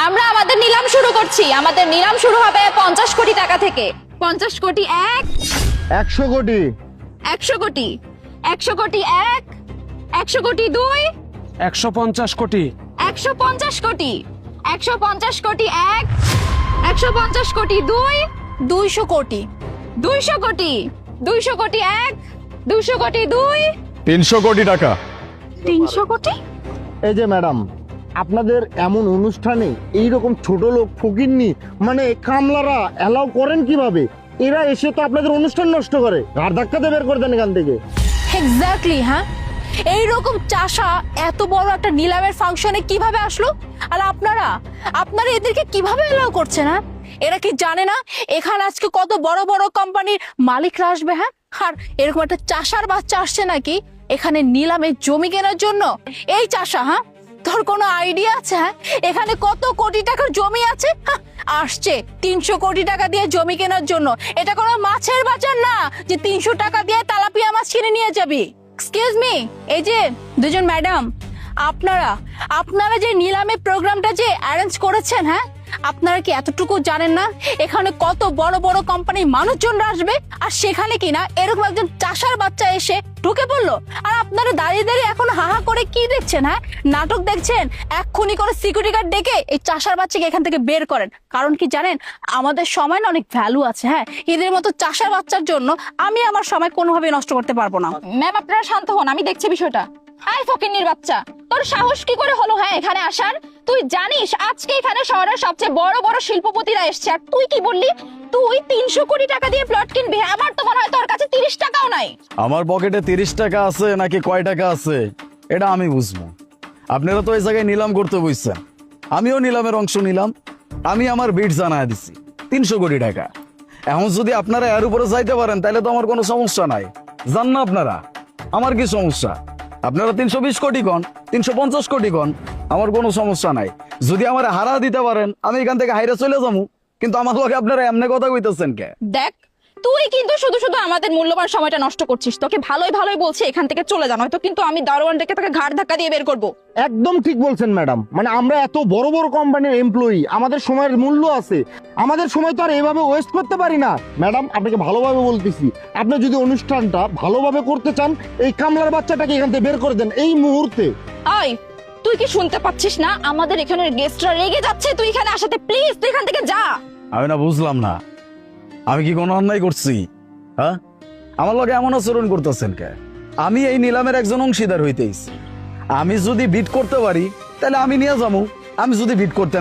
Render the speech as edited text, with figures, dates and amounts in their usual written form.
আমরা আমাদের নিলাম শুরু করছি। আমাদের নিলাম শুরু হবে 50 কোটি টাকা থেকে। 50 কোটি এক, 100 কোটি, 100 কোটি, 100 কোটি এক, 100 কোটি দুই, 150 কোটি, 150 কোটি, 150 কোটি এক, 150 কোটি দুই, 200 কোটি, 200 কোটি, 200 কোটি এক, 200 কোটি দুই, 300 কোটি টাকা। 300 কোটি। এই যে ম্যাডাম, আপনাদের এমন অনুষ্ঠানে এইরকম ছোট লোক ফকিরনি মানে কামলারা অ্যালাউ করেন কিভাবে? এরা এসে তো আপনাদের অনুষ্ঠান নষ্ট করে, ঘাড় ধাক্কাতে বের করে দেন এখান থেকে। এক্স্যাক্টলি, হ্যাঁ, এইরকম চাষা এত বড় একটা নিলামের ফাংশনে কিভাবে আসলো? আর আপনারা এদেরকে কিভাবে এলাও করছেন? হ্যাঁ, এরা কি জানে না এখানে আজকে কত বড় বড় কোম্পানির মালিকরা আসবে? হ্যাঁ, আর এরকম একটা চাষার বাচ্চা আসছে নাকি এখানে নিলামে জমি কেনার জন্য? এই চাষা, হ্যাঁ, তোর কোনো আইডিয়া আছে? হ্যাঁ, এখানে কত কোটি টাকার জমি আছে? হ্যাঁ, আসছে 300 কোটি টাকা দিয়ে জমি কেনার জন্য। এটা কোনো মাছের বাজার না যে 300 টাকা দিয়ে তেলাপিয়া মাছ কিনে নিয়ে যাবি। এক্সকিউজ মি, এই যে দুজন ম্যাডাম, আপনারা যে নিলামে প্রোগ্রামটা যে অ্যারেঞ্জ করেছেন, হ্যাঁ, আপনারা কি এতটুকু জানেন না এখানে কত বড় বড় কোম্পানির মানুষজনরা আসবে? আর সেখানে কিনা এরকম একজন চাষার বাচ্চা এসে ঢুকে পড়লো, আর আপনারা দাঁড়িয়ে দাঁড়িয়ে এখন হাহা করে কি দেখছেন? হ্যাঁ, নাটক দেখছেন? এক্ষুনি করে সিকিউরিটি গার্ড ডেকে এই চাষার বাচ্চাকে এখান থেকে বের করেন। কারণ কি জানেন, আমাদের সময় না অনেক ভ্যালু আছে। হ্যাঁ, এদের মতো চাষার বাচ্চার জন্য আমি আমার সময় কোনোভাবে নষ্ট করতে পারবো না। ম্যাম, আপনারা শান্ত হন, আমি দেখছি বিষয়টা। আই ফকিন্নির বাচ্চা, তোর সাহস কি করে হলো হ্যাঁ এখানে আসার? তুই জানিস আজকে এখানে শহরের সবচেয়ে বড় বড় শিল্পপতিরা এসেছে, আর তুই কি বললি তুই 300 কোটি টাকা দিয়ে প্লট কিনবি? আমার তো মনে হয় তোর কাছে 30 টাকাও নাই। আমার পকেটে 30 টাকা আছে নাকি কয় টাকা আছে এটা আমি বুঝবো। আপনারা তো এই জায়গায় নিলাম করতে বসছেন, আমিও নিলামের অংশ নিলাম। আমি আমার বিট জানায় দিছি 300 কোটি টাকা। এখন যদি আপনারা এর উপরে যাইতে পারেন তাহলে তো আমার কোনো সমস্যা নাই। জান না আপনারা আমার কি সমস্যা? আপনারা 320 কোটি কন, 350 কোটি কন, আমার কোনো সমস্যা নাই। যদি আমার হারা দিতে পারেন আমি এখান থেকে হাইরে চলে যাবো, কিন্তু আমার লগে আপনারা এমনি কথা কইতেছেন কে? দেখ, তুই কিন্তু শুধু শুধু আমাদের মূল্যবান সময়টা নষ্ট করছিস। তোকে ভালোই ভালোই বলছি এখান থেকে চলে যা, নয়তো কিন্তু আমি দারোয়ান ডেকে তোকে ঘাড় ধাক্কা দিয়ে বের করবো। একদম ঠিক বলছেন ম্যাডাম, মানে আমরা এত বড় বড় কোম্পানির এমপ্লয়ি, আমাদের সময়ের মূল্য আছে, আমাদের সময় তো আর এভাবে ওয়েস্ট করতে পারি না। ম্যাডাম, আপনাকে ভালোভাবে বলতেছি, আপনি যদি অনুষ্ঠানটা ভালোভাবে করতে চান এই কামলার বাচ্চাটাকে এখান থেকে বের করে দেন এই মুহূর্তে। আয়, তুই কি শুনতে পাচ্ছিস না? আমাদের এখানের গেস্টরা রেগে যাচ্ছে, তুই এখানে আসাতে প্লিজ তুই এখান থেকে যা। আমি না বুঝলাম না, আমি কি কোনো অন্যায় করছি? হ্যাঁ, আমার লগে এমন আচরণ করতেছেন কে? আমি এই নিলামের একজন অংশীদার হইতেইছি। আমি যদি বিট করতে পারি তাহলে আমি নিয়ে যাবো, আমি যদি বিট করতে